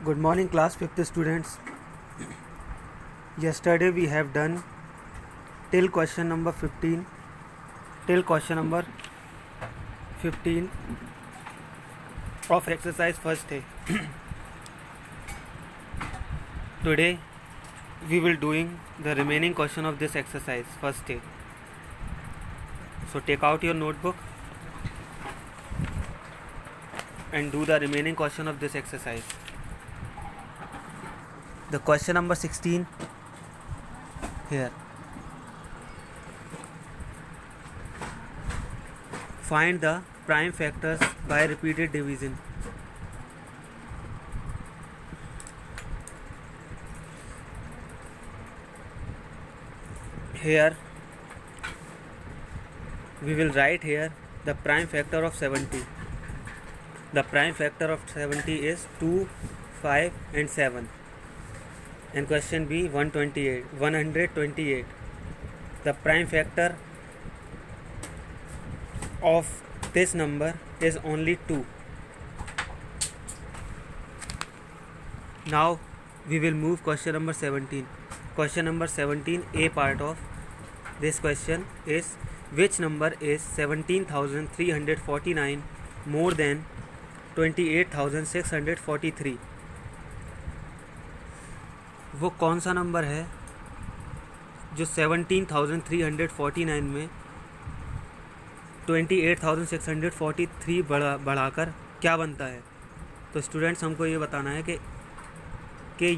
Good morning, class 5th students. Yesterday we have done till question number 15 of exercise first day. Today we will doing the remaining question of this exercise first day. So take out your notebook and do the remaining question of this exercise. The question number 16 here. Find the prime factors by repeated division. Here we will write here the prime factor of 70. The prime factor of 70 is 2, 5 and 7. And question B, 128. The prime factor of this number is only 2. Now we will move question number 17. Question number 17, A part of this question is, which number is 17,349 more than 28,643? वो कौन सा number है जो 17,349 में 28,643 बढ़ाकर क्या बनता है? तो स्टूडेंट्स हमको ये बताना है कि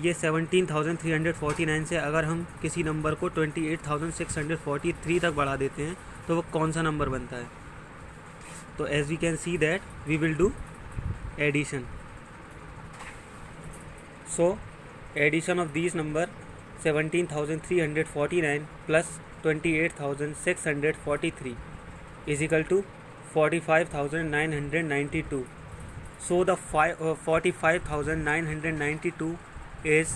ये 17,349 से अगर हम किसी नंबर को 28,643 तक बढ़ा देते हैं तो वो कौन सा नंबर बनता है? तो as we can see that we will do addition. So addition of these number 17,349 plus 28,643 is equal to 45,992. So the 45,992 is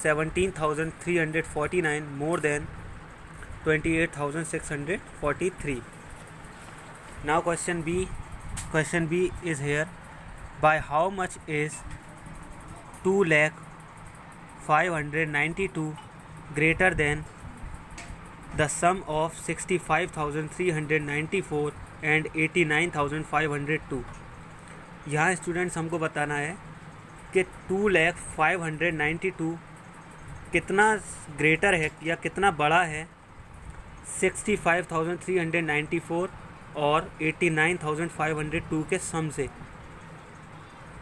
17,349 more than 28,643. Now question B is here. By how much is 2,592 greater than the sum of 65,394 and 89,502? यहाँ students हमको बताना है कि 2,592 कितना greater है या कितना बड़ा है 65,394 और 89,502 के सम से,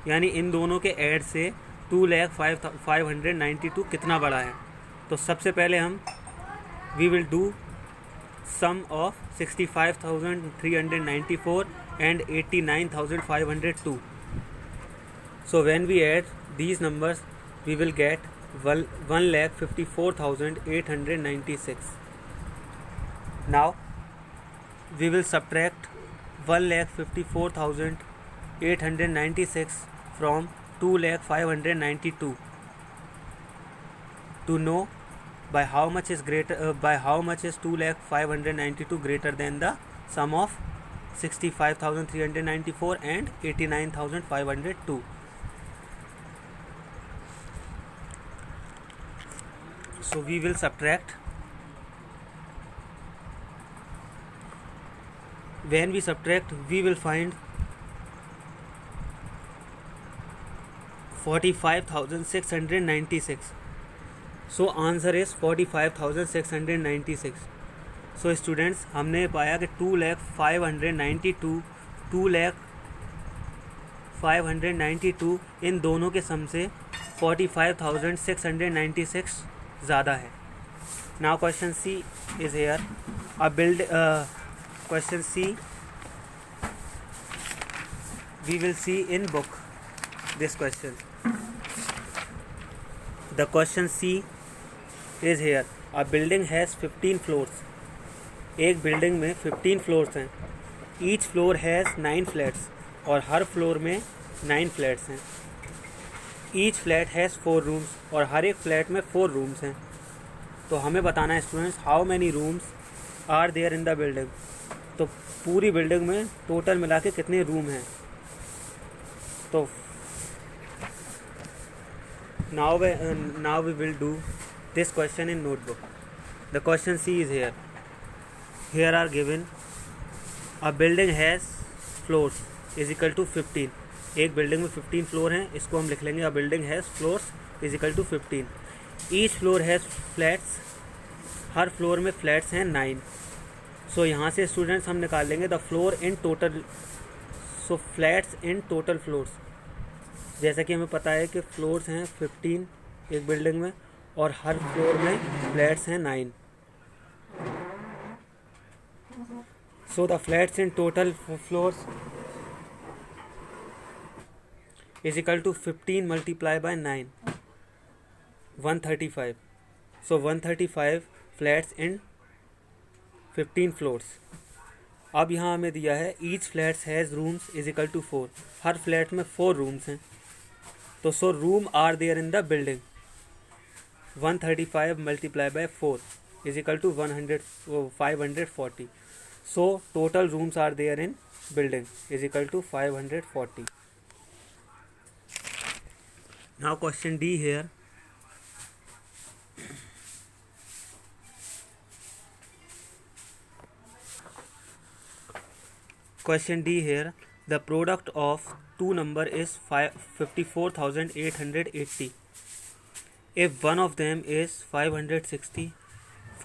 यानी इन दोनों के ऐड से 2,592 कितना बड़ा है. तो सबसे पहले हम we will do sum of 65,394 and 89,502. So when we add these numbers we will get 1,54,896. Now we will subtract 1,54,896 from 2,592 to know by how much is 2,592 greater than the sum of 65,394 and 89,502. So we will subtract. When we subtract, we will find 45,696. So answer is 45,696. So students, हमने पाया कि 2,592 इन दोनों के सम से 45,696 ज़्यादा है. Now question C is here. Question C we will see in book this question. The question C is here. A building has 15 floors. एक building में 15 फ्लोर्स हैं. Each floor has 9 flats और हर फ्लोर में 9 फ्लैट्स हैं. Each flat has 4 rooms और हर एक flat में 4 rooms हैं. तो हमें बताना है students how many rooms are there in the building. तो पूरी बिल्डिंग में टोटल मिला के कितने रूम हैं. तो Now we will do this question in notebook. The question C is here. Here are given a building has floors is equal to 15. एक building में 15 फ्लोर हैं, इसको हम लिख लेंगे a building has floors is equal to 15. Each floor has flats. Her floor में flats हैं 9. सो यहाँ से स्टूडेंट्स हम निकाल लेंगे the floor in total. So flats in total floors, जैसा कि हमें पता है कि फ्लोर्स हैं 15 एक बिल्डिंग में और हर फ्लोर में फ्लैट्स हैं 9. So the flats in total floors is equal to 15 multiply by 9, 135. So 135 flats in 15 floors. अब यहाँ हमें दिया है each flats has rooms is equal to 4. हर फ्लैट में 4 रूम्स हैं. तो so room are there in the building. 135 multiply by 4 is equal to 540. So total rooms are there in building is equal to 540. Now question D here. Question D here. The product of two number is 54,880. If one of them is 560,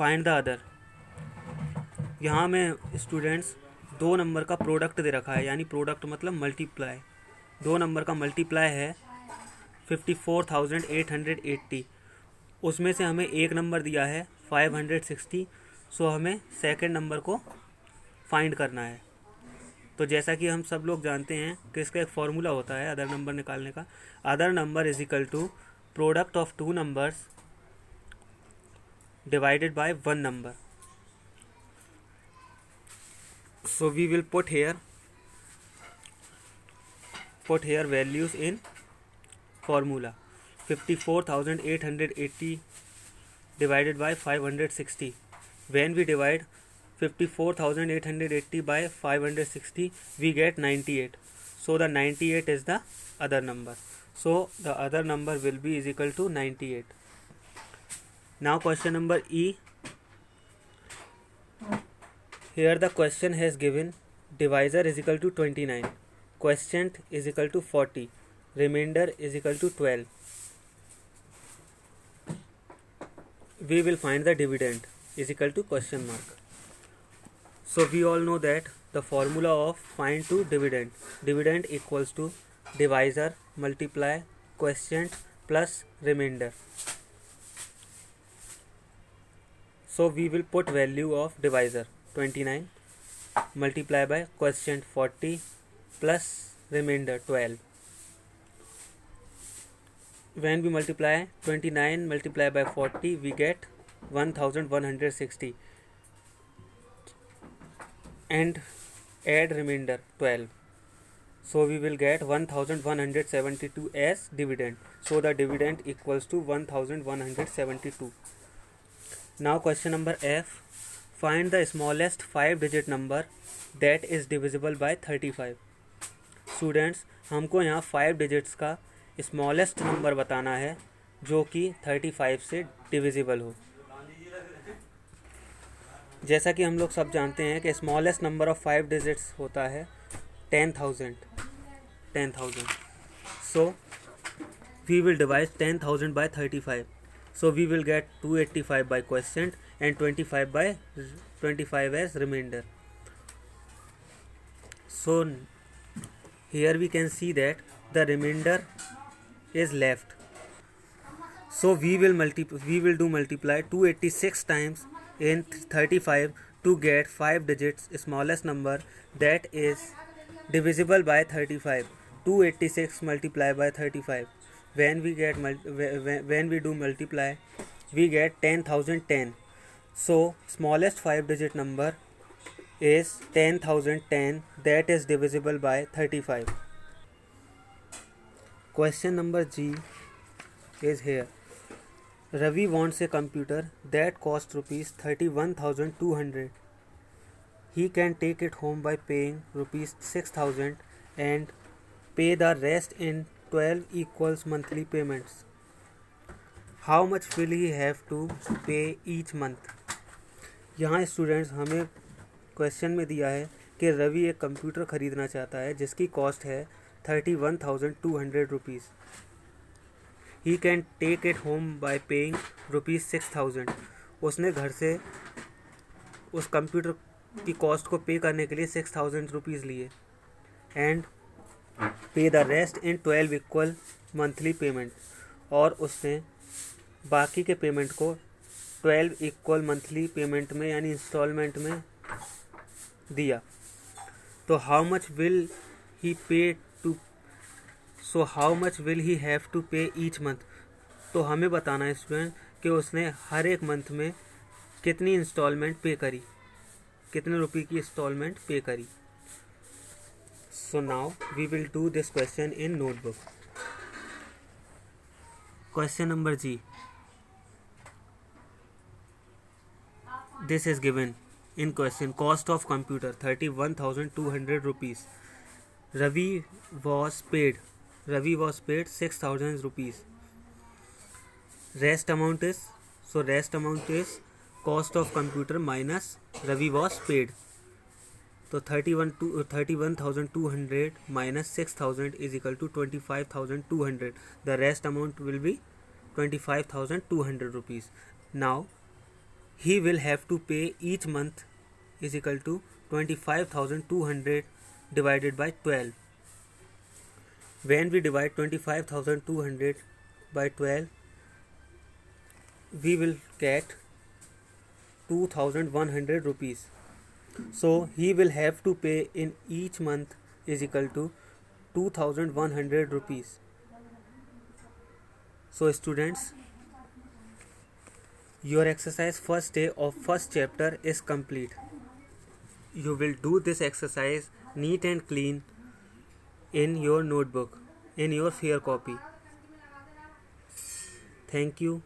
find the other. यहाँ में students दो number का product दे रखा है, यानी product मतलब multiply. दो number का मल्टीप्लाई है 54,880. उसमें से हमें एक नंबर दिया है 560. सो हमें सेकंड नंबर को फाइंड करना है. तो जैसा कि हम सब लोग जानते हैं कि इसका एक फार्मूला होता है अदर नंबर निकालने का. Other number is equal to product of two numbers divided by one number. So we will put here values in formula. 54,880 divided by 560. When we divide 54,880 by 560, we get 98. So the 98 is the other number. So the other number will be is equal to 98. Now question number E. Here the question has given divisor is equal to 29, quotient is equal to 40, remainder is equal to 12. We will find the dividend is equal to question mark. So we all know that the formula of find to dividend equals to divisor multiply quotient plus remainder. So we will put value of divisor 29 multiply by quotient 40 plus remainder 12. When we multiply 29 multiply by 40, we get 1160 and add remainder 12. So we will get 1172 as dividend. So the dividend equals to 1172. Now question number F. Find the smallest 5-digit number that is divisible by 35. Students, हमको यहाँ 5 digits का smallest number बताना है जो कि 35 से divisible हो. जैसा कि हम लोग सब जानते हैं कि स्मॉलेस्ट नंबर ऑफ 5 डिजिट्स होता है 10,000. So we will divide 10,000 by 35. So we will get 285 by quotient and 25 as reminder. So here we can see that the reminder is left. So we will do multiply 286 times in 35 to get 5 digits smallest number that is divisible by 35. 286 multiply by 35. When we do multiply, we get 10,010. So smallest 5-digit number is 10,010 that is divisible by 35. Question number G is here. Ravi wants a computer that costs rupees 31,200. He can take it home by paying rupees 6,000 and pay the rest in 12 equals monthly payments. How much will he have to pay each month. यहाँ students हमें question में दिया है कि रवि एक computer ख़रीदना चाहता है जिसकी कॉस्ट है 31,200 rupees. He can take it home by paying ₹6,000। उसने घर से उस कंप्यूटर की कॉस्ट को पे करने के लिए 6,000 रुपीज़ लिए एंड पे the rest in 12 equal monthly payment, और उसने बाकी के पेमेंट को 12 इक्वल मंथली पेमेंट में यानी इंस्टॉलमेंट में दिया। तो how much will he have to pay each month. तो हमें बताना है स्टूडेंट कि उसने हर एक मंथ में कितनी इंस्टॉलमेंट पे करी, कितने रुपए की इंस्टॉलमेंट पे करी। So now we will do this question in notebook. Question number G, this is given in question. Cost of computer 31,200 rupees. Ravi was paid 6,000 rupees. Rest amount is cost of computer minus Ravi was paid. So 31,200 minus 6,000 is equal to 25,200. The rest amount will be 25,200 rupees. Now he will have to pay each month is equal to 25,200 divided by 12. When we divide 25,200 by 12, we will get 2,100 rupees. So he will have to pay in each month is equal to 2,100 rupees. So students, your exercise first day of first chapter is complete. You will do this exercise neat and clean in your notebook, in your fair copy. Thank you.